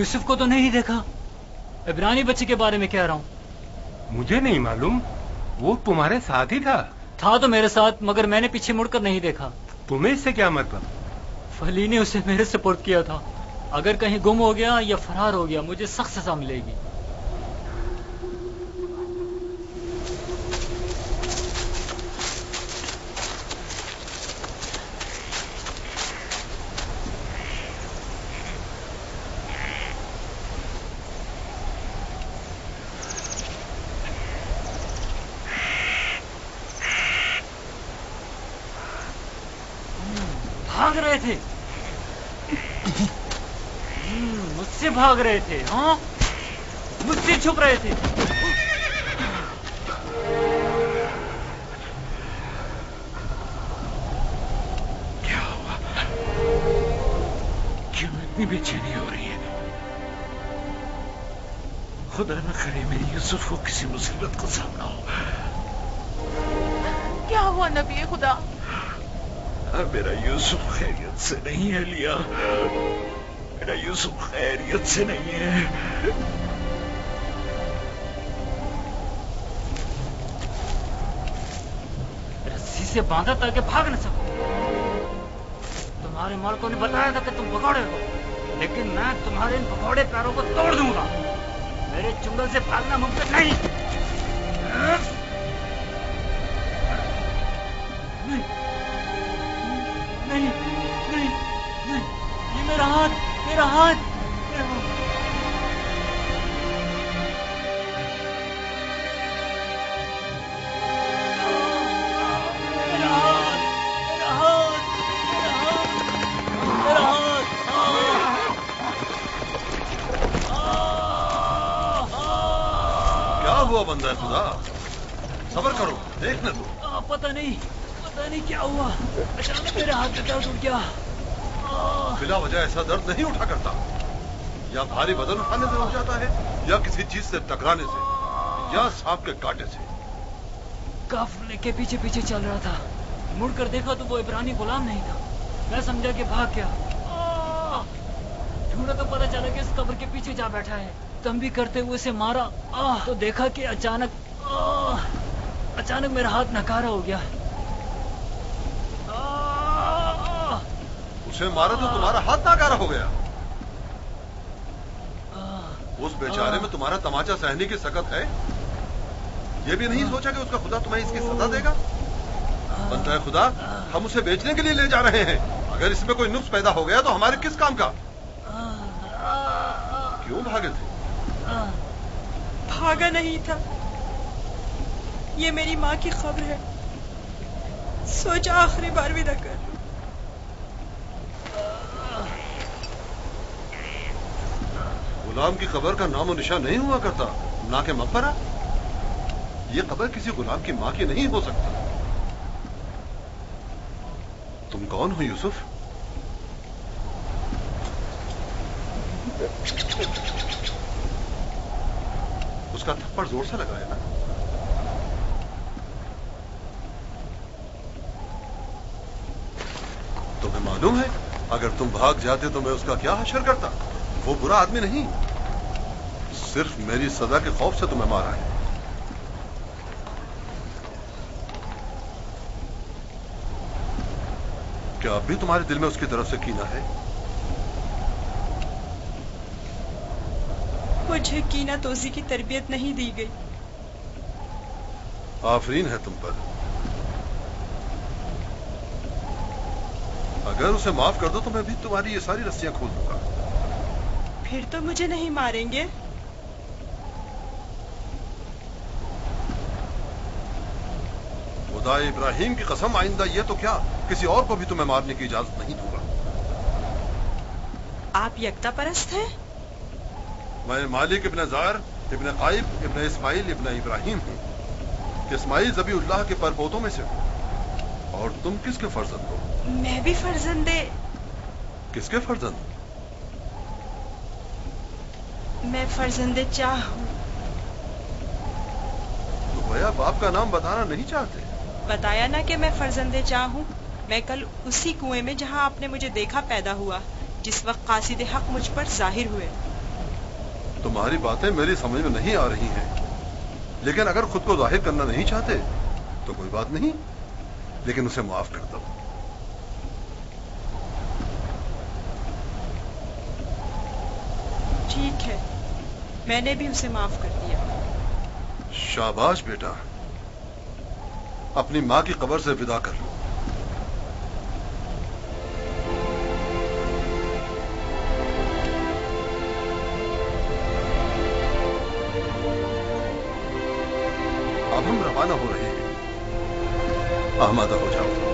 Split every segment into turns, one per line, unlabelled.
यूसुफ को तो नहीं देखा, इब्रानी बच्चे के बारे में कह रहा हूँ।
मुझे नहीं मालूम, वो तुम्हारे साथ ही था
तो मेरे साथ, मगर मैंने पीछे मुड़कर नहीं देखा।
तुम्हें इससे क्या मतलब?
फली ने उसे मेरे सुपुर्द किया था। अगर कहीं गुम हो गया या फरार हो गया, मुझे सख्त सजा मिलेगी। भाग रहे थे, मुझसे भाग रहे थे। हाँ, मुझसे छुप रहे थे।
क्या हुआ? क्यों इतनी बेचैनी हो रही है? खुदा न करे मेरी यूसुफ को किसी मुसीबत का सामना हो।
क्या हुआ नबी खुदा?
मेरा यूसुफ खैरियत से नहीं है लिया, मेरा यूसुफ खैरियत से नहीं है।
रस्सी से बांधा ताकि भाग न सको। तुम्हारे मालकों ने बताया था कि तुम भगौड़े हो, लेकिन मैं तुम्हारे इन भगौड़े पैरों को तोड़ दूंगा। मेरे चुंगल से भागना मुमकिन नहीं। नहीं, नहीं, नहीं, ये मेरा हाथ, मेरा हाथ, मेरा हाथ। मेरा हाथ, मेरा हाथ, मेरा हाथ,
क्या हुआ बंदा खुदा? सब्र करो, देखने दो।
पता नहीं क्या हुआ, अचानक मेरे हाथ में दर्द उठ गया।
बिला वजह ऐसा दर्द नहीं उठा करता, या भारी वजन उठाने से उठ जाता है, या किसी चीज से टकराने से, या सांप के कांटे से।
काफिले के पीछे पीछे चल रहा था, मुड़कर देखा तो वो इब्रानी गुलाम नहीं था। मैं समझा कि भाग गया। ढूंढा तो पता चला कि इस कब्र के पीछे जा बैठा है। तम भी करते हुए उसे मारा तो देखा कि अचानक मेरा हाथ नकारा हो गया।
उसे मारा तो तुम्हारा हाथ नाकारा हो गया। उस बेचारे में तुम्हारा तमाचा सहने की सकत है। ये भी नहीं सोचा कि उसका खुदा तुम्हें इसकी सजा देगा? बंदा खुदा, हम उसे बेचने के लिए ले जा रहे हैं। अगर इसमें कोई नुक्स पैदा हो गया तो हमारे किस काम का? क्यों भागे थे?
भागा नहीं था, ये मेरी माँ की खबर है। सोचा आखिरी बार विदा कर लूं।
गुलाम की खबर का नामो निशान नहीं हुआ करता, ना के मकबरा। ये खबर किसी गुलाम की माँ की नहीं हो सकती। तुम कौन हो यूसुफ? उसका थप्पड़ जोर से लगाया ना? तुम्हें मालूम है, अगर तुम भाग जाते तो मैं उसका क्या हशर करता? वो बुरा आदमी नहीं, सिर्फ मेरी सजा के खौफ से तुम्हें मारा है। क्या अब भी तुम्हारे दिल में उसकी तरफ से कीना है?
मुझे कीना तोजी की तरबियत नहीं दी गई।
आफरीन है तुम पर। अगर उसे माफ कर दो तो मैं भी तुम्हारी ये सारी रस्सियां खोल दूंगा।
फिर तो मुझे नहीं मारेंगे?
खुदा इब्राहिम की कसम, आइंदा ये तो क्या, किसी और को भी तुम्हें मारने की इजाजत नहीं दूंगा।
आप यकता परस्त हैं?
मैं मालिक इब्न जार इब्न काइब इब्न इस्माइल इब्न इब्राहिम हूँ। इस्माइल ज़बीउल्लाह के परपोतों में से हूँ। और तुम किसके फर्जंद हो?
मैं भी फर्जंदे।
किसके फर्जंद?
मैं फर्जंदे चाह हूँ।
तो भैया बाप का नाम बताना नहीं चाहते?
बताया ना कि मैं फर्जंदे चाह हूँ। मैं कल उसी कुएं में जहाँ आपने मुझे देखा पैदा हुआ, जिस वक्त कासिद हक मुझ पर जाहिर हुए।
तुम्हारी बातें मेरी समझ में नहीं आ रही हैं, लेकिन अगर खुद को जाहिर करना नहीं चाहते तो कोई बात नहीं, लेकिन उसे माफ कर दो।
ठीक है, मैंने भी उसे माफ कर दिया।
शाबाश बेटा, अपनी माँ की कब्र से विदा कर लो। अब हम रवाना हो रहे हैं, आमादा हो जाओ।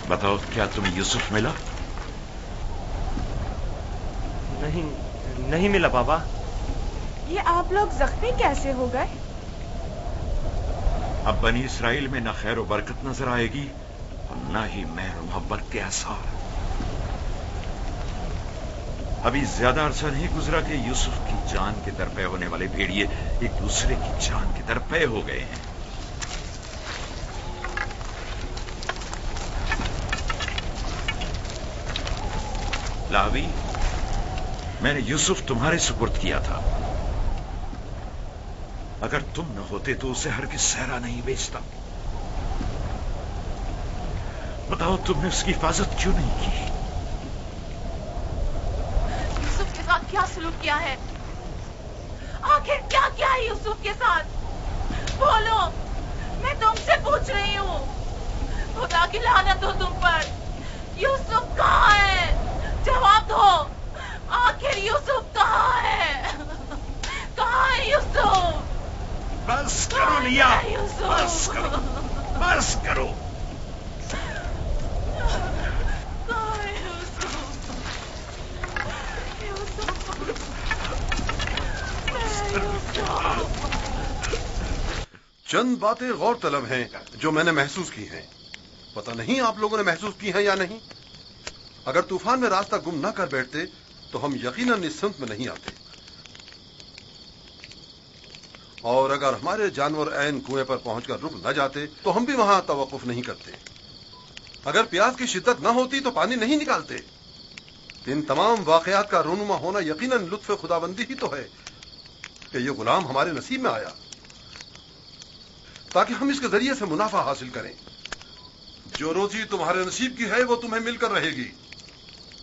बताओ, क्या तुम्हें यूसुफ मिला?
नहीं मिला बाबा।
ये आप लोग जख्मी कैसे हो गए?
अब बनी इसराइल में न खैर और बरकत नजर आएगी और न ही मेहर मोहब्बत के आसार। अभी ज्यादा अरसा नहीं गुजरा कि यूसुफ की जान के दरपे होने वाले भेड़िए एक दूसरे की जान के दरपे हो गए हैं। लावी, मैंने यूसुफ तुम्हारे सुपुर्द किया था। अगर तुम न होते तो उसे हरगिज़ सहरा नहीं बेचता। बताओ, तुमने उसकी हिफाजत क्यों नहीं की?
यूसुफ के साथ क्या सलूक किया है? आखिर क्या किया है यूसुफ के साथ? बोलो, मैं तुमसे पूछ रही हूँ। खुदा की लानत हो तुम पर। यूसुफ कहाँ है? जवाब दो। आखिर यूसुफ कहाँ है? कहाँ है यूसुफ?
बस करो लिया, बस करो, बस करो।
कहाँ है यूसुफ?
चंद बातें गौर तलब हैं जो मैंने महसूस की हैं। पता नहीं आप लोगों ने महसूस की हैं या नहीं। अगर तूफान में रास्ता गुम न कर बैठते तो हम यकीनन इस सिमत में नहीं आते, और अगर हमारे जानवर ऐन कुएं पर पहुंचकर रुक न जाते तो हम भी वहां तवक्कुफ नहीं करते। अगर प्यास की शिद्दत न होती तो पानी नहीं निकालते। इन तमाम वाकयात का रूनुमा होना यकीनन लुत्फ खुदाबंदी ही तो है कि ये गुलाम हमारे नसीब में आया ताकि हम इसके जरिए से मुनाफा हासिल करें। जो रोजी तुम्हारे नसीब की है वो तुम्हें मिलकर रहेगी।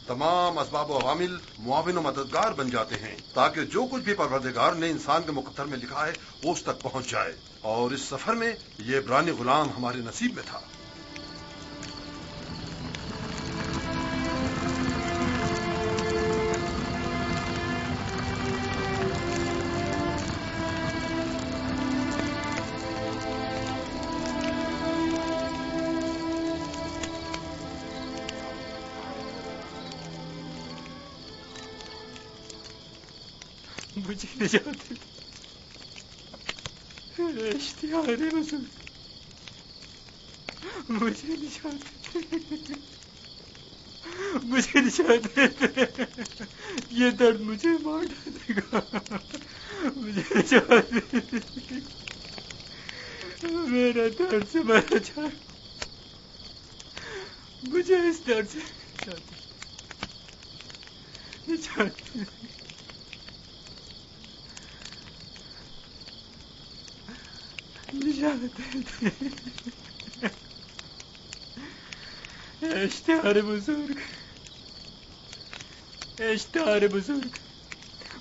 तमाम असबाब व अवामिल मुआविन व मददगार बन जाते हैं ताकि जो कुछ भी परवरदिगार ने इंसान के मुकद्दर में लिखा है वो उस तक पहुंच जाए। और इस सफर में ये इब्रानी गुलाम हमारे नसीब में था।
मुझे निजात इश्तिहार हुजूर, मुझे निजात, मुझे निजात, ये दर्द मुझे मार डालेगा। मुझे निजात, मेरा दर्द से मरा जाए। मुझे इस दर्द से निजात, इश्तिहार बुजुर्ग, इश्तिहार बुजुर्ग,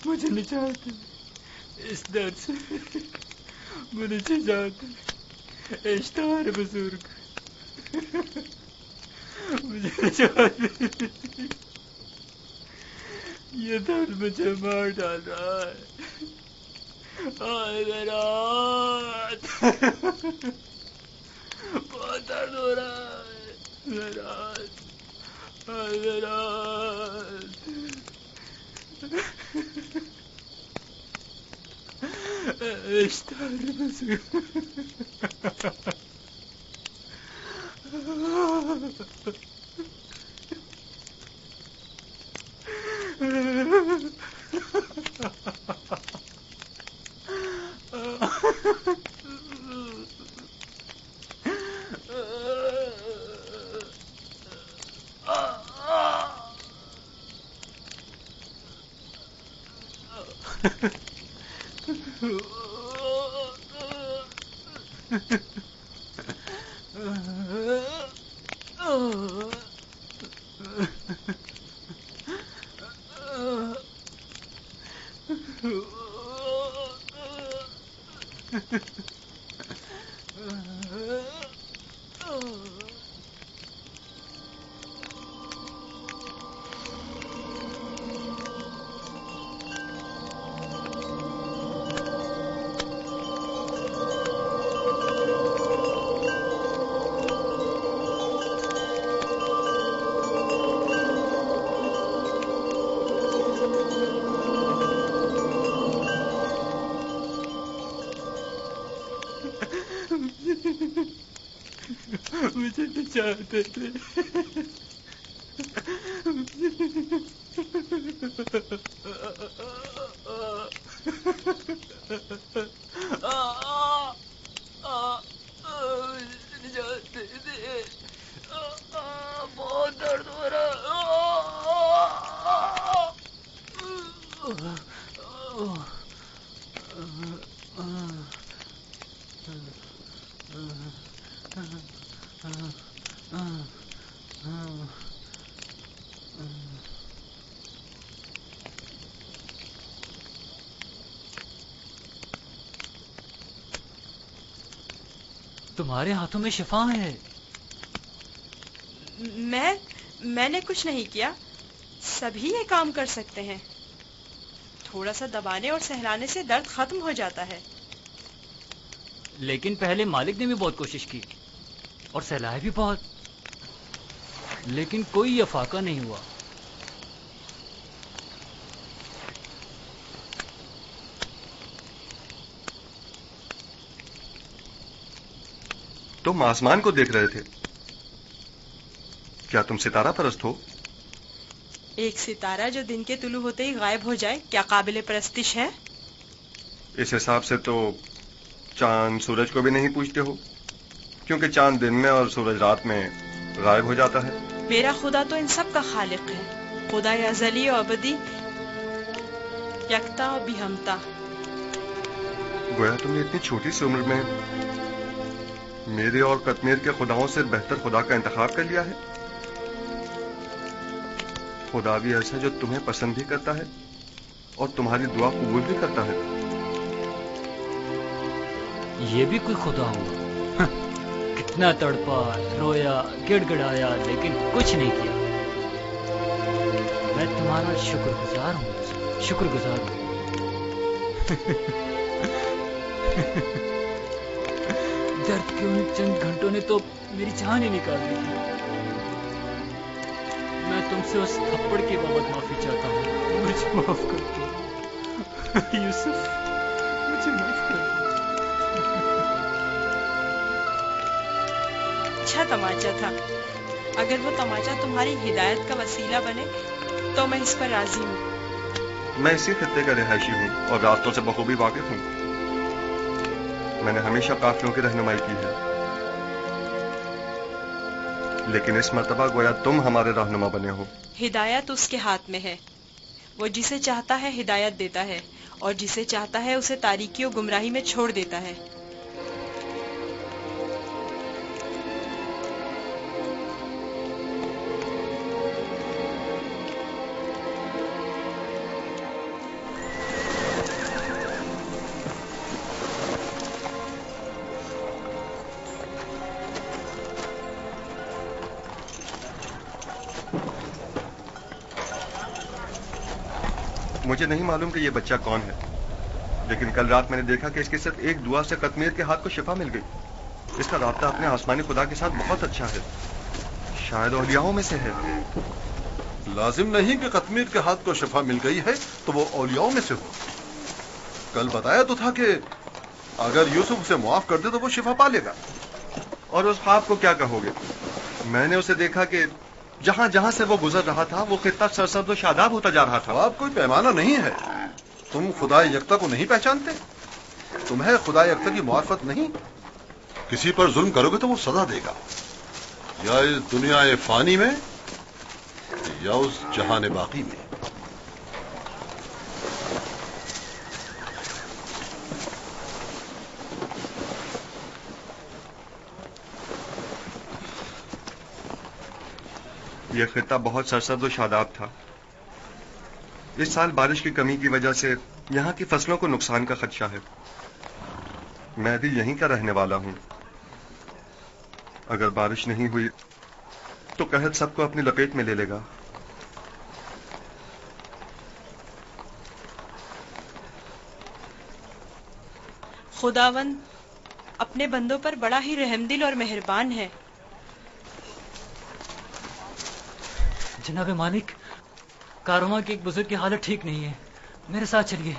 मुझे निजात, इस दर्द से मुझे निजात। इश्तिहार बुजुर्ग, मुझे निजात।
یہ درد مجھے مار ڈال رہا ہے. میرا ہاتھ بہت درد ہو رہا ہے. میرا ہاتھ میرا ہاتھ. مجھے بچاتے تھے. بہت درد ہو رہا. تمہارے ہاتھوں میں شفا ہے.
میں نے کچھ نہیں کیا. سبھی یہ کام کر سکتے ہیں. تھوڑا سا دبانے اور سہلانے سے درد ختم ہو جاتا ہے.
لیکن پہلے مالک نے بھی بہت کوشش کی اور سہلائے بھی بہت، لیکن کوئی افاقہ نہیں ہوا.
تم آسمان کو دیکھ رہے تھے. کیا تم ستارہ پرست ہو؟
ایک ستارہ جو دن کے طلوع ہوتے ہی غائب ہو جائے کیا قابل پرستش ہے؟
اس حساب سے تو چاند سورج کو بھی نہیں پوچھتے ہو، کیونکہ چاند دن میں اور سورج رات میں غائب ہو جاتا ہے.
میرا خدا تو ان سب کا خالق ہے. خدا ازلی و ابدی، یکتا و بہمتا.
گویا تم نے اتنی چھوٹی سی عمر میں میرے اور قطمیر کے خداؤں سے بہتر خدا کا انتخاب کر لیا ہے. خدا بھی ایسا جو تمہیں پسند بھی کرتا ہے اور تمہاری دعا قبول بھی کرتا ہے.
یہ بھی کوئی خدا ہوا؟ کتنا تڑپا، رویا، گڑ گڑایا، لیکن کچھ نہیں کیا. میں تمہارا شکر گزار ہوں، شکر گزار ہوں. درد کے ان چند گھنٹوں نے تو میری جان ہی نکال دی تھی. میں تم سے اس تھپڑ کی بابت معافی چاہتا ہوں. مجھے معاف کر دو یوسف، مجھے معاف کر دو.
اچھا تماچا تھا. اگر وہ تماچا تمہاری ہدایت کا وسیلہ بنے تو میں اس پر راضی ہوں.
میں اسی خطے کا رہائشی ہوں اور راستوں سے بخوبی واقف ہوں. میں نے ہمیشہ قافلوں کی رہنمائی کی ہے، لیکن اس مرتبہ گویا تم ہمارے رہنما بنے ہو.
ہدایت اس کے ہاتھ میں ہے. وہ جسے چاہتا ہے ہدایت دیتا ہے اور جسے چاہتا ہے اسے تاریکی و گمراہی میں چھوڑ دیتا ہے.
मुझे नहीं मालूम कि ये बच्चा कौन है, लेकिन कल रात मैंने देखा कि इसकी सिर्फ एक दुआ से कतमीर के हाथ को शिफा मिल गई। इसका राब्ता अपने आसमानी खुदा के साथ बहुत अच्छा है, शायद औलियाओं में से है। लाजिम नहीं कि कतमीर के हाथ को शिफा मिल गई है तो वो औलियाओं में से हो। कल बताया तो था कि अगर यूसुफ उसे मुआफ कर दे तो वो शिफा पा लेगा। और उस ख्वाब को क्या कहोगे? मैंने उसे देखा कि जहां जहां से वो गुजर रहा था वो खित्ता सरसब्ज़ और शादाब होता जा रहा था। आप कोई पैमाना नहीं है। तुम खुदा यकता को नहीं पहचानते? तुम्हें खुदा यकता की मुआरफत नहीं? किसी पर जुल्म करोगे तो वो सजा देगा, या इस दुनिया फानी में या उस जहान बाकी में। यह खित्ता बहुत सरसब्ज़ और शादाब था। इस साल बारिश की कमी की वजह से यहाँ की फसलों को नुकसान का खदशा है। मैं भी यहीं का रहने वाला हूँ। अगर बारिश नहीं हुई तो कहत सबको अपनी लपेट में ले लेगा।
खुदावंद अपने बंदों पर बड़ा ही रहमदिल और मेहरबान है।
जनाब मालिक, कारवां के एक बुजुर्ग की हालत ठीक नहीं है, मेरे साथ चलिए।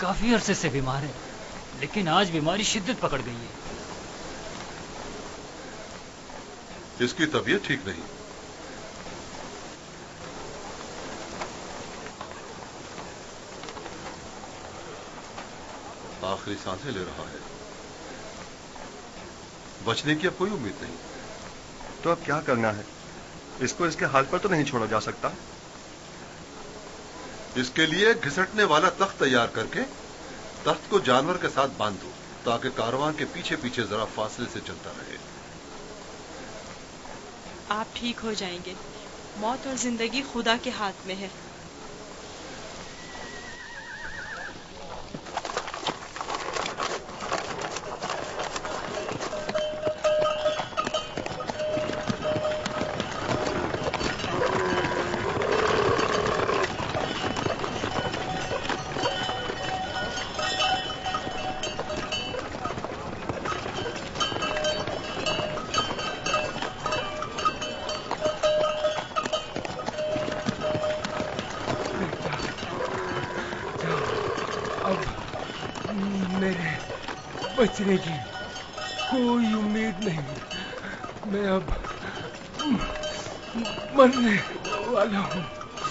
काफी अरसे से बीमार है, लेकिन आज बीमारी शिद्दत पकड़ गई है।
इसकी तबीयत ठीक नहीं। आखिरी सांसें ले रहा है, बचने की अब कोई उम्मीद नहीं। तो अब क्या करना है? इसको इसके हाल पर तो नहीं छोड़ा जा सकता। इसके लिए घिसटने वाला तख्त तैयार करके तख्त को जानवर के साथ बांध दो, ताकि कारवां के पीछे पीछे जरा फासले से चलता रहे।
आप ठीक हो जाएंगे। मौत और जिंदगी खुदा के हाथ में है।
मेरे बचने की कोई उम्मीद नहीं। मैं अब मरने वाला हूँ।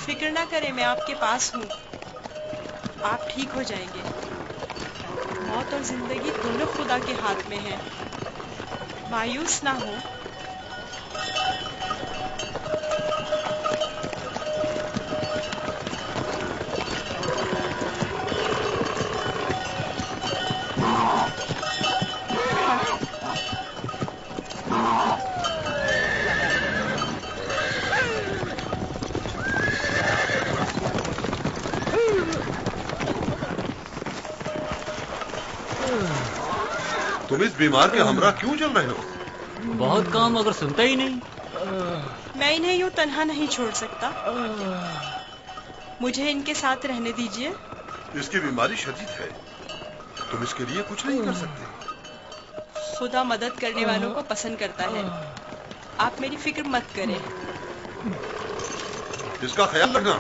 फिक्र ना करें, मैं आपके पास हूँ। आप ठीक हो जाएंगे। मौत और जिंदगी दोनों खुदा के हाथ में है। मायूस ना हो।
तुम इस बीमार के हमरा क्यों चल रहे हो?
बहुत काम, अगर सुनता ही नहीं।
मैं इन्हें यूं तन्हा नहीं छोड़ सकता। मुझे इनके साथ रहने दीजिए।
इसकी बीमारी शदीद है, तुम इसके लिए कुछ नहीं कर सकते।
खुदा मदद करने वालों को पसंद करता है। आप मेरी फिक्र मत करें।
इसका ख्याल रखना।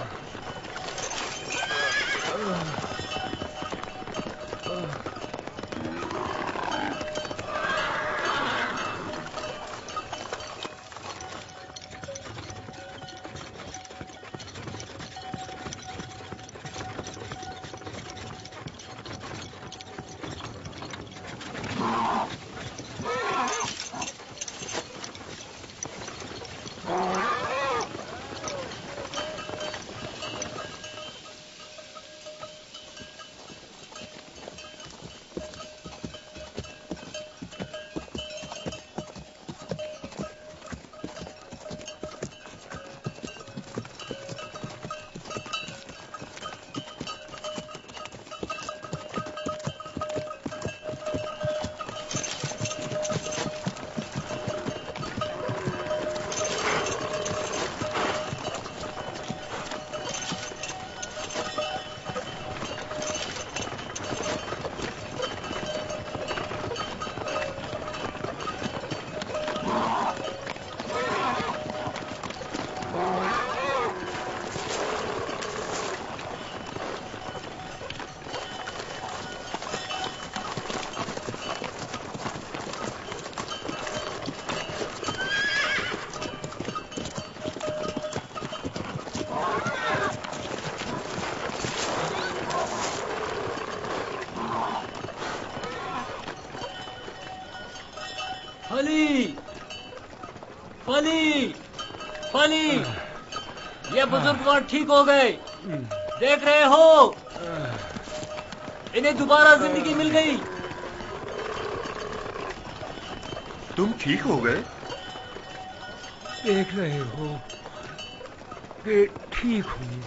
فلی فلی فلی یہ بزرگوار ٹھیک ہو گئے، دیکھ رہے ہو انہیں دوبارہ زندگی مل گئی۔
تم ٹھیک ہو گئے؟
دیکھ رہے ہو کہ ٹھیک ہوں۔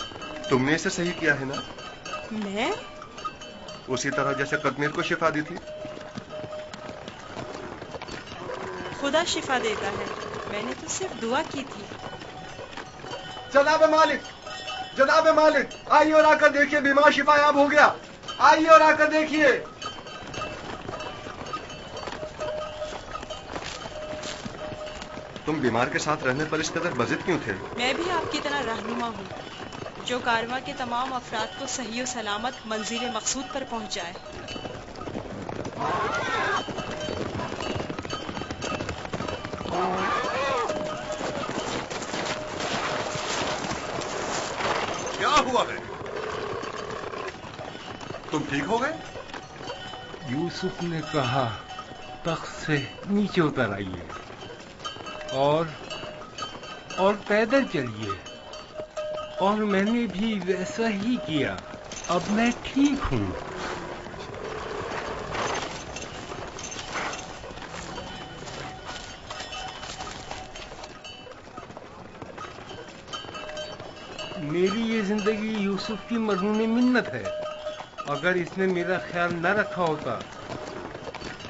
تم نے اسے صحیح کیا ہے نا؟
میں؟
اسی طرح جیسے قطمیر کو شفا دی تھی۔
خدا شفا دیتا ہے، میں نے تو صرف دعا کی تھی۔
جناب مالک، جناب مالک، آئیے اور آ کر دیکھیے بیمار شفا یاب ہو گیا، آئیے اور آ کر دیکھیے۔ تم بیمار کے ساتھ رہنے پر اس قدر بضد کیوں تھے؟
میں بھی آپ کی طرح رہنما ہوں جو کارواں کے تمام افراد کو صحیح و سلامت منزل مقصود پر پہنچائے۔
کیا ہوا ہے؟ تم ٹھیک ہو گئے؟
یوسف نے کہا تخت سے نیچے اتر آئیے اور پیدل چلیے، اور میں نے بھی ویسا ہی کیا۔ اب میں ٹھیک ہوں۔ میری یہ زندگی یوسف کی مرہون منت ہے۔ اگر اس نے میرا خیال نہ رکھا ہوتا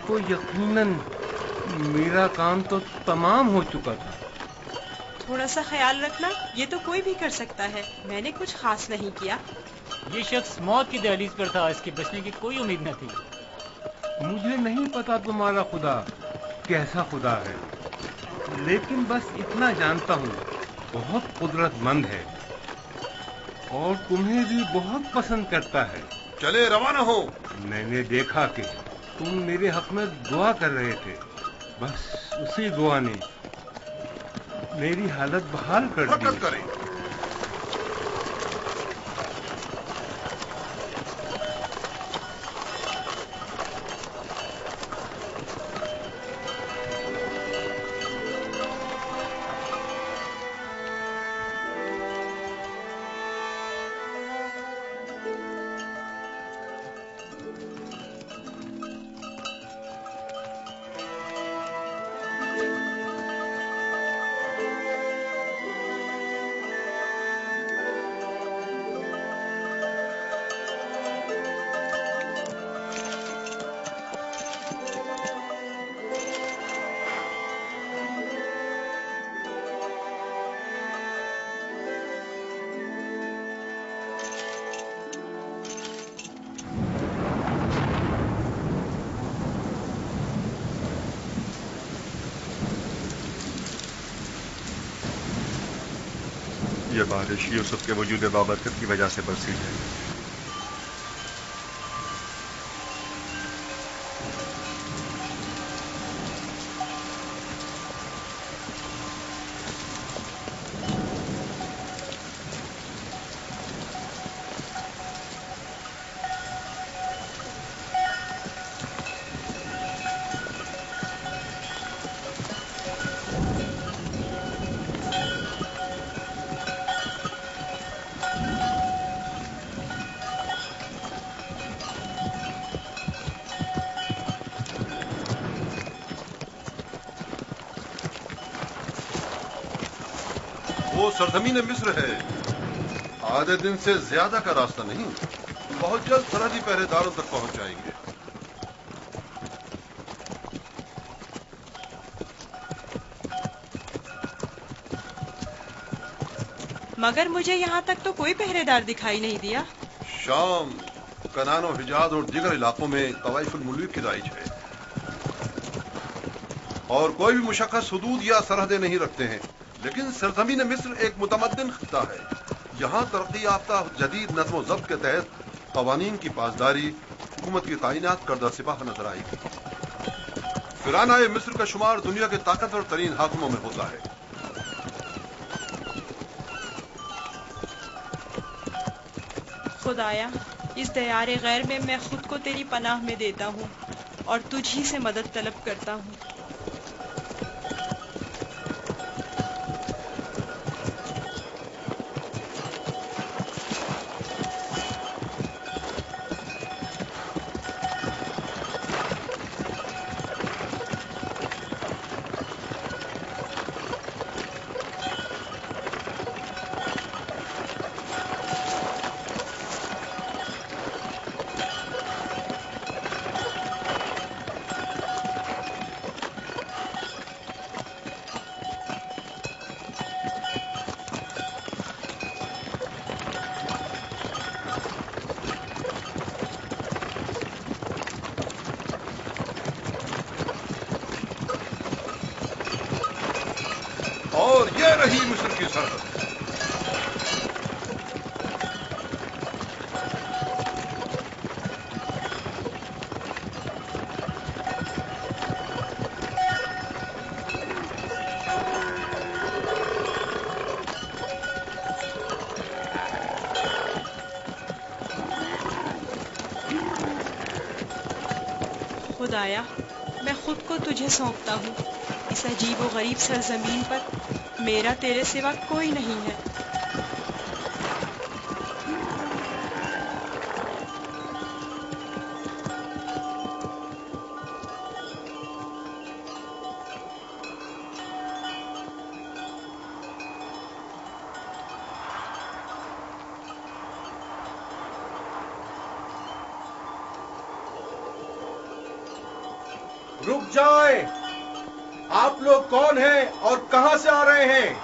تو یقیناً میرا کام تو تمام ہو چکا تھا۔
تھوڑا سا خیال رکھنا یہ تو کوئی بھی کر سکتا ہے، میں نے کچھ خاص نہیں کیا۔
یہ شخص موت کی دہلیز پر تھا، اس کے بچنے کی کوئی امید نہ تھی۔
مجھے نہیں پتا تمہارا خدا کیسا خدا ہے، لیکن بس اتنا جانتا ہوں بہت قدرت مند ہے اور تمہیں بھی بہت پسند کرتا ہے۔
چلے روانہ ہو۔
میں نے دیکھا کہ تم میرے حق میں دعا کر رہے تھے، بس اسی دعا نے میری حالت بحال کر دی۔
حرکت کریں۔ یہ بارش یوسف کے وجود بابرکت کی وجہ سے برسی ہے۔ وہ سرزمین مصر ہے، آدھے دن سے زیادہ کا راستہ نہیں، بہت جلد سرحدی پہرے داروں تک پہنچ جائیں گے۔
مگر مجھے یہاں تک تو کوئی پہرے دار دکھائی نہیں دیا۔
شام، کنان و حجاز اور دیگر علاقوں میں طوائف الملوک کی رائج ہے، اور کوئی بھی مشخص حدود یا سرحدیں نہیں رکھتے ہیں، لیکن سرزمین مصر ایک متمدن خطہ ہے۔ یہاں ترقی یافتہ جدید نظم و ضبط کے تحت قوانین کی پاسداری، حکومت کی تعینات کردہ سپاہ نظر آئے گی۔ فرعونہ مصر کا شمار دنیا کے طاقتور ترین حاکموں میں ہوتا ہے۔
خدایا، اس دیار غیر میں میں خود کو تیری پناہ میں دیتا ہوں اور تجھ ہی سے مدد طلب کرتا ہوں۔
और ये रही मिस्र की सरहद।
खुदाया, मैं खुद को तुझे सौंपता हूँ। इस अजीब और गरीब सरजमीन पर मेरा तेरे सिवा कोई नहीं है।
रुक जाएं! आप लोग कौन हैं और कहां से आ रहे हैं?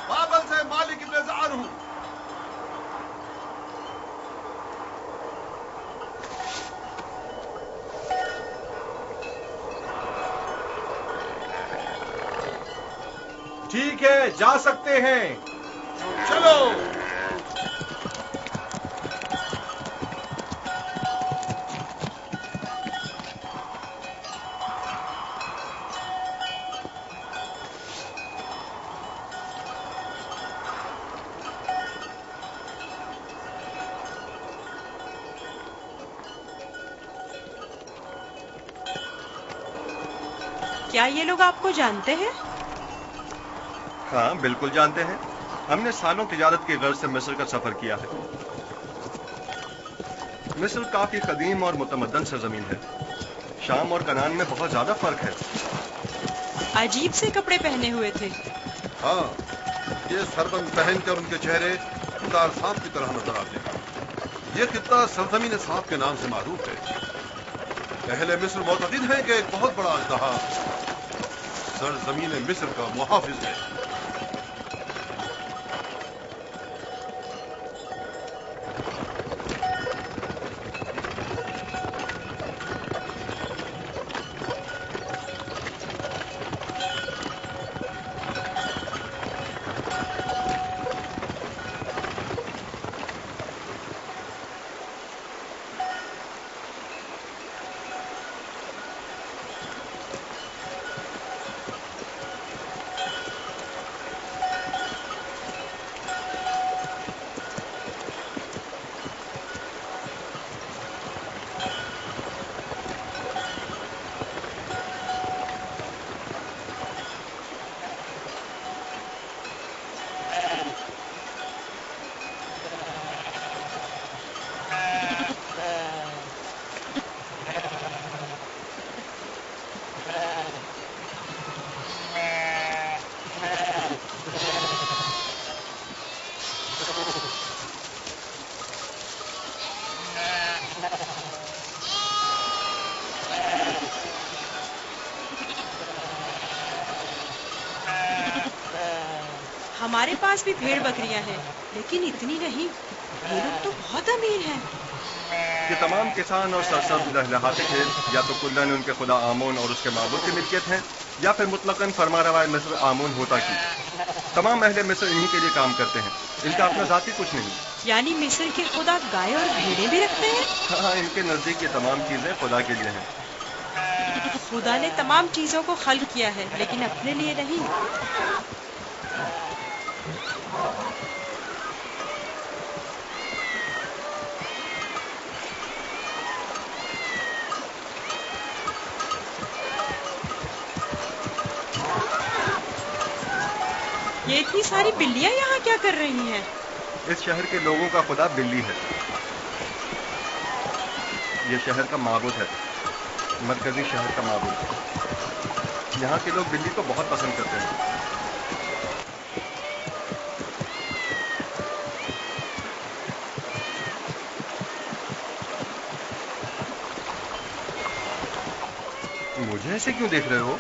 बाबल से मालिक इब्न ज़ार हूं।
ठीक है, जा सकते हैं।
चलो।
क्या ये लोग आपको जानते हैं?
हाँ, बिल्कुल जानते हैं। हमने सालों तिजारत की गर्ज से मिस्र का सफर किया है। मिस्र काफी कदीम और मुतमद्दन सरजमीन है। शाम और कनान में बहुत ज्यादा फर्क है।
अजीब से कपड़े पहने हुए थे।
हाँ, ये सरबंद पहनकर उनके चेहरे दार सांप की तरह नजर आते हैं। ये खित्ता सरजमीन सांप के नाम से मारूफ है। अहले मिस्र मोतक़िद हैं कि एक बहुत बड़ा अजदहा सरजमीन मिस्र का मुहाफिज है।
हमारे पास भी भेड़ बकरियां हैं, लेकिन इतनी नहीं। ये लोग तो बहुत अमीर हैं।
ये तमाम किसान और सरसब्ज़ लहलहाते खेत या तो कुल्लन उनके खुदा आमून और उसके माबूद की मिल्कियत हैं, या फिर मुतलकन फरमारवा मिस्र आमून होता की। तमाम अहले मिस्र इन्हीं के लिए काम करते हैं। इनका अपना जाती कुछ नहीं।
यानी मिस्र के खुदा गाय और भेड़ें भी रखते हैं?
हाँ, इनके नजदीक ये तमाम चीजें खुदा के लिए हैं।
खुदा ने तमाम चीजों को खल्क किया है, लेकिन अपने लिए नहीं। ये इतनी सारी बिल्लियां यहाँ क्या कर रही हैं?
इस शहर के लोगों का खुदा बिल्ली है। ये शहर का माबूद है, मरकजी शहर का माबूद। यहाँ के लोग बिल्ली को बहुत पसंद करते हैं। मुझे ऐसे क्यों देख रहे हो?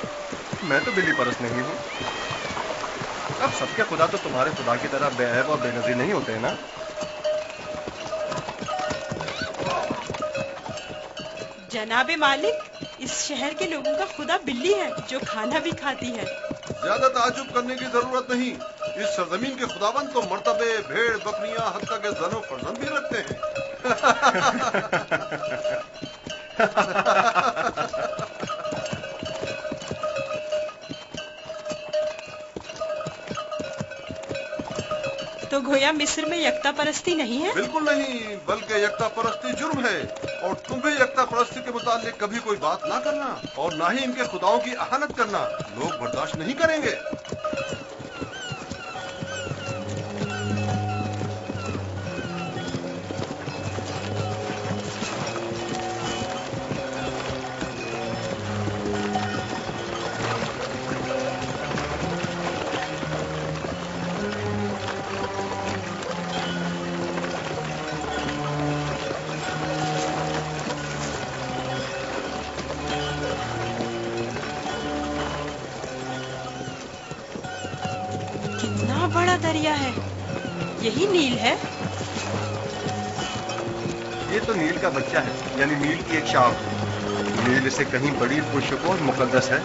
मैं तो बिल्ली परस्त नहीं हूँ। अब सबके खुदा तो तुम्हारे खुदा की तरह बेऐब और बेनज़ीर नहीं होते हैं ना?
जनाबे मालिक, اس شہر کے لوگوں کا خدا بلی ہے جو کھانا بھی کھاتی ہے۔
زیادہ تعجب کرنے کی ضرورت نہیں، اس سرزمین کے خداوند تو مرتبے، بھیڑ بکریاں، حتیٰ کہ زن و فرزند بھی رکھتے ہیں۔
تو گویا مصر میں یکتا پرستی نہیں ہے؟
بالکل نہیں، بلکہ یکتا پرستی جرم ہے، اور تمہیں یکتا پرستی کے متعلق کبھی کوئی بات نہ کرنا اور نہ ہی ان کے خداؤں کی اہانت کرنا لوگ برداشت نہیں کریں گے۔
کتنا بڑا دریا ہے، یہی نیل ہے؟
یہ تو نیل کا بچہ ہے، یعنی نیل کی ایک شاخ۔ نیل اسے کہیں بڑی پرشکو اور مقدس ہے۔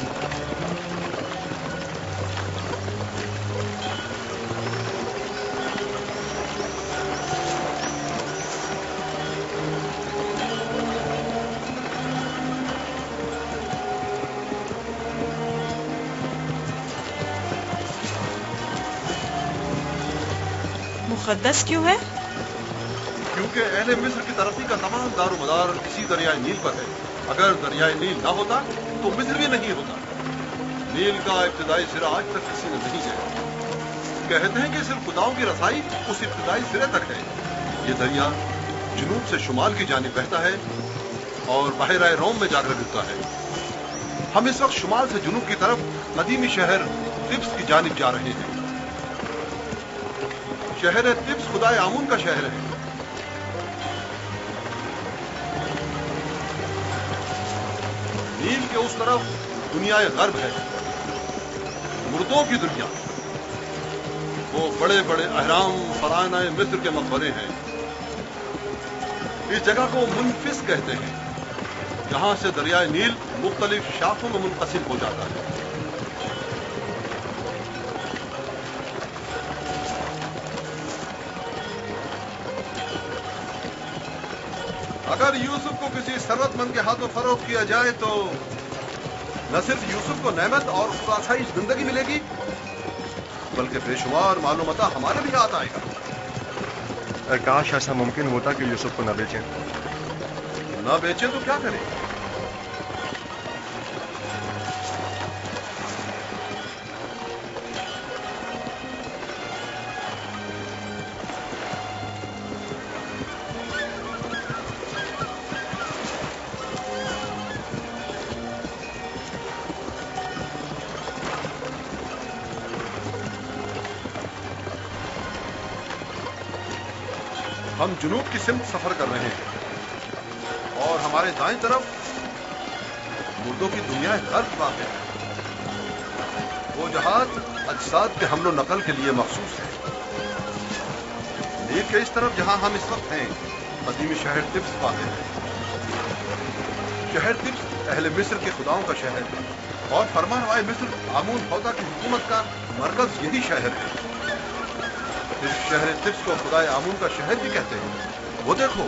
مقدس کیوں ہے؟
کیونکہ اہل مصر کی ترقی کا تمام دار و مدار اسی دریائے نیل پر ہے۔ اگر دریائے نیل نہ ہوتا تو مصر بھی نہیں ہوتا۔ نیل کا ابتدائی سرا آج تک کسی نے نہیں گیا۔ کہتے ہیں کہ صرف خداؤں کی رسائی اس ابتدائی سرے تک ہے۔ یہ دریا جنوب سے شمال کی جانب بہتا ہے اور بحیرہ روم میں جا کر گرتا ہے۔ ہم اس وقت شمال سے جنوب کی طرف قدیمی شہر طبس کی جانب جا رہے ہیں۔ شہر طبس خدائے آمون کا شہر ہے۔ نیل کے اس طرف دنیا غرب ہے، مردوں کی دنیا۔ وہ بڑے بڑے اہرام فرعونہ مصر کے مقبرے ہیں۔ اس جگہ کو منفس کہتے ہیں، جہاں سے دریائے نیل مختلف شاخوں میں منقسم ہو جاتا ہے۔ اگر یوسف کو کسی ثروت مند کے ہاتھوں فروخت کیا جائے تو نہ صرف یوسف کو نعمت اور خلاصائی زندگی ملے گی، بلکہ بے شمار مال و متاع ہمارے بھی ہاتھ آئے گا۔
کاش ایسا ممکن ہوتا کہ یوسف کو نہ بیچیں۔
نہ بیچیں تو کیا کریں؟ ہم جنوب کی سمت سفر کر رہے ہیں اور ہمارے دائیں طرف مردوں کی دنیا غرب واقع ہے۔ وہ جہاز اجساد کے حمل و نقل کے لیے مخصوص ہے۔ نیل کے اس طرف جہاں ہم اس وقت ہیں قدیمی شہر طبس واقع ہے۔ شہر طبس اہل مصر کے خداؤں کا شہر ہے اور فرمان روائے مصر آمون خودا کی حکومت کا مرکز یہی شہر ہے۔ اس شہر طبس کو خدائے آمون کا شہر بھی کہتے ہیں۔ وہ دیکھو،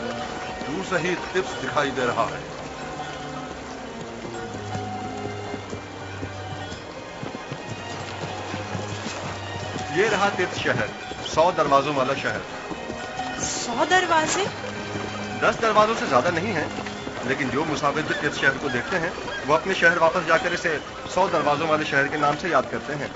دور سے ہی طبس دکھائی دے رہا ہے۔
یہ رہا طبس شہر، 100 دروازوں والا شہر۔
100 دروازے؟
10 دروازوں سے زیادہ نہیں ہیں، لیکن جو مسافر بھی طبس شہر کو دیکھتے ہیں وہ اپنے شہر واپس جا کر اسے 100 دروازوں والے شہر کے نام سے یاد کرتے ہیں۔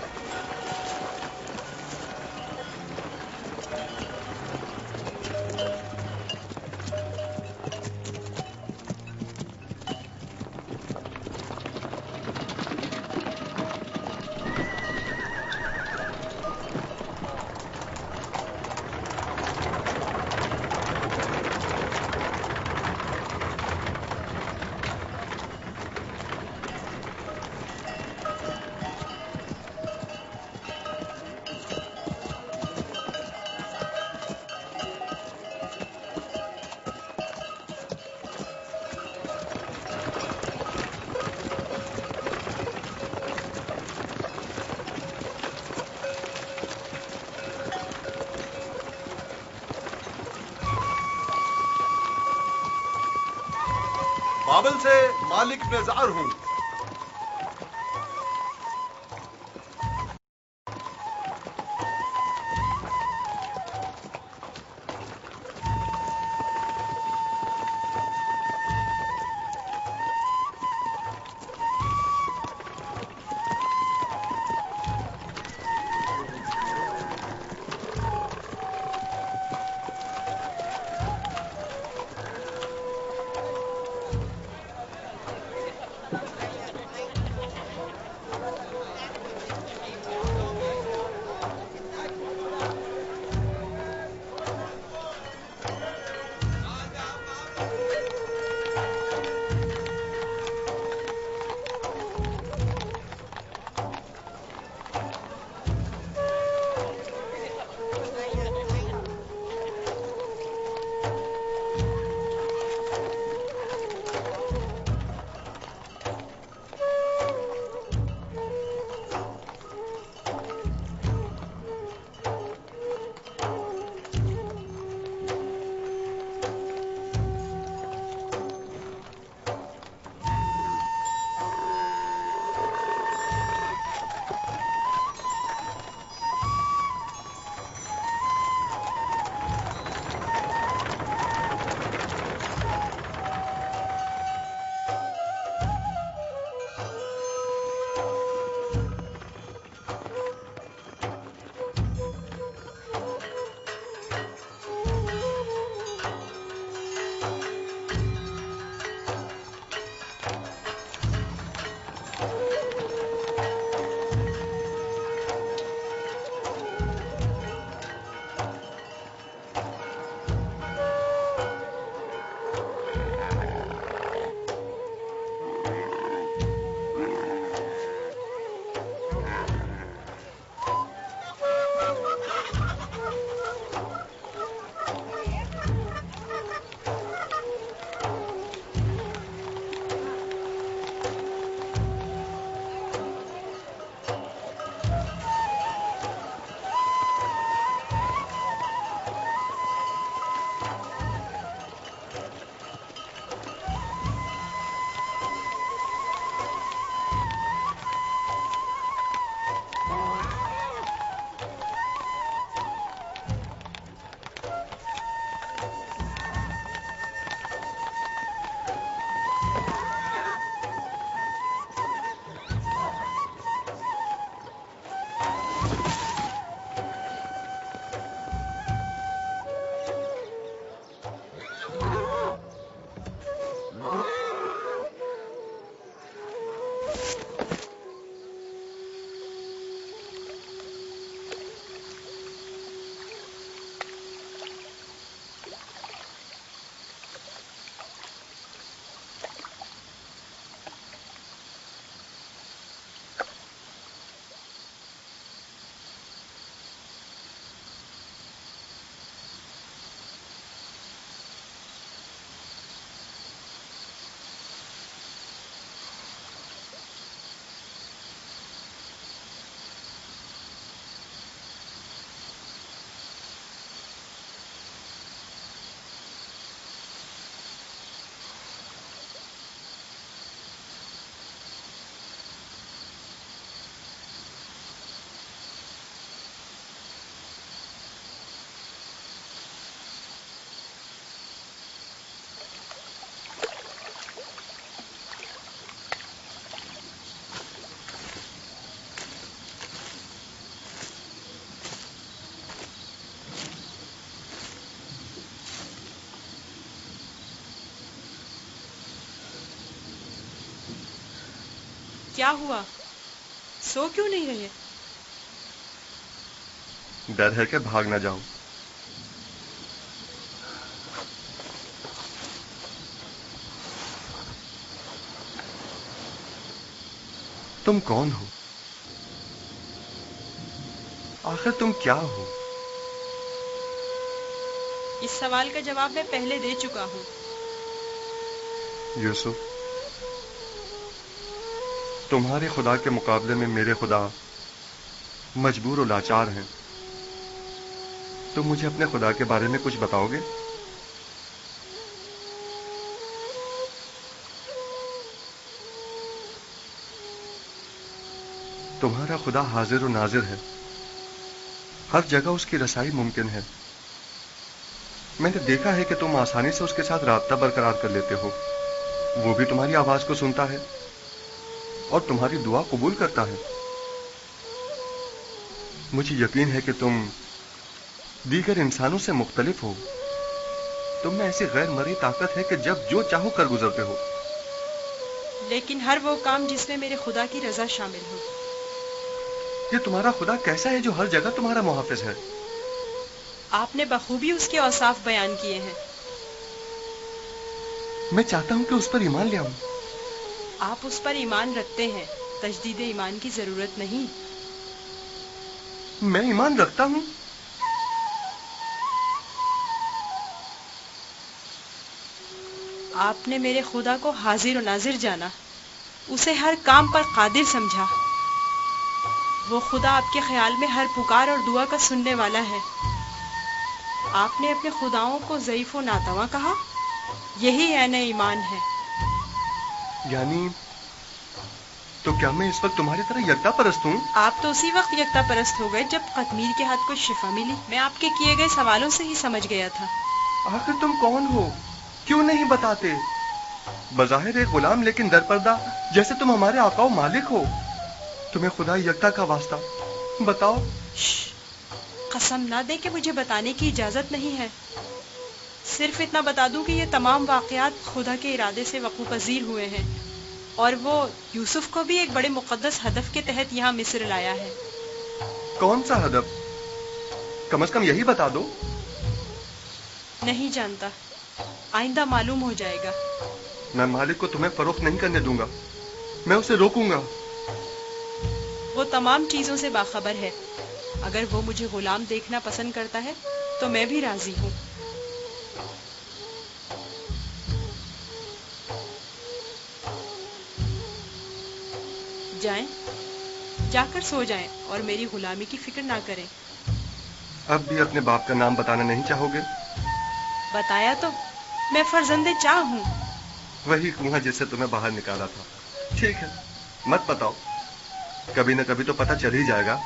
بابل سے مالک نظار ہوں.
کیا ہوا؟ سو کیوں نہیں رہے؟
ڈر ہے کہ بھاگ نہ جاؤں. تم کون ہو؟ آخر تم کیا ہو؟
اس سوال کا جواب میں پہلے دے چکا ہوں.
یوسف، تمہارے خدا کے مقابلے میں میرے خدا مجبور و لاچار ہیں. تم مجھے اپنے خدا کے بارے میں کچھ بتاؤ گے؟ तुम्हारा खुदा हाजिर और नाजिर है, हर जगह उसकी रसाई मुमकिन है। मैंने देखा है कि तुम आसानी से उसके साथ राब्ता बरकरार कर लेते हो। वो भी तुम्हारी आवाज को सुनता है और तुम्हारी दुआ कबूल करता है। मुझे यकीन है कि तुम दीगर इंसानों से मुख्तलिफ हो। तुम में ऐसी गैर मरी ताकत है कि जब जो चाहो कर गुजरते हो।
लेकिन हर वो काम जिसमें मेरे खुदा की रजा शामिल हो।
ये तुम्हारा खुदा कैसा है जो हर जगह तुम्हारा मुहाफिज है?
आपने बखूबी उसके औसाफ बयान किए हैं।
मैं चाहता हूं कि उस पर ईमान ले आऊं।
आप उस पर ईमान रखते हैं, तजदीद ईमान की जरूरत नहीं।
मैं ईमान रखता हूं।
आपने मेरे खुदा को हाजिर और नाजिर जाना, उसे हर काम पर कादिर समझा। वो खुदा आपके ख्याल में हर पुकार और दुआ का सुनने वाला है। आपने अपने खुदाओं को ज़ईफ़ और नातवा कहा, यही ऐन ईमान है।
यानी तो क्या मैं इस वक्त तुम्हारी तरह यकता परस्त हूँ?
आप तो उसी वक्त यकता परस्त हो गए जब कतमीर के हाथ को शिफा मिली। मैं आपके किए गए सवालों से ही समझ गया था।
आखिर तुम कौन हो? क्यों नहीं बताते? बज़ाहिर एक गुलाम लेकिन दरपर्दा, जैसे तुम हमारे आका और मालिक हो। तुम्हें खुदा यकता का वास्ता बताओ।
कसम ना दे कि मुझे बताने की इजाजत नहीं है। सिर्फ इतना बता दूं कि ये तमाम वाकयात खुदा के इरादे से वक़ू पजीर हुए हैं और वो यूसुफ को भी एक बड़े मुकद्दस हदफ के तहत यहाँ मिस्र लाया है।
कौन सा हदफ? कम से कम यही बता दो।
नहीं जानता, आइंदा मालूम हो जाएगा।
मैं मालिक को तुम्हें फरोख्त नहीं करने दूंगा। मैं उसे रोकूंगा।
वो तमाम चीजों से बाखबर है। अगर वो मुझे गुलाम देखना पसंद करता है तो मैं भी राजी हूँ। जाएं, जाकर सो जाएं और मेरी गुलामी की फिक्र ना करें।
अब भी अपने बाप का नाम बताना नहीं चाहोगे?
बताया तो, मैं फर्जंदे चाह हूँ।
वही कुआं जिससे तुम्हें बाहर निकाला था। ठीक है, मत बताओ। कभी न कभी तो पता चल ही जाएगा।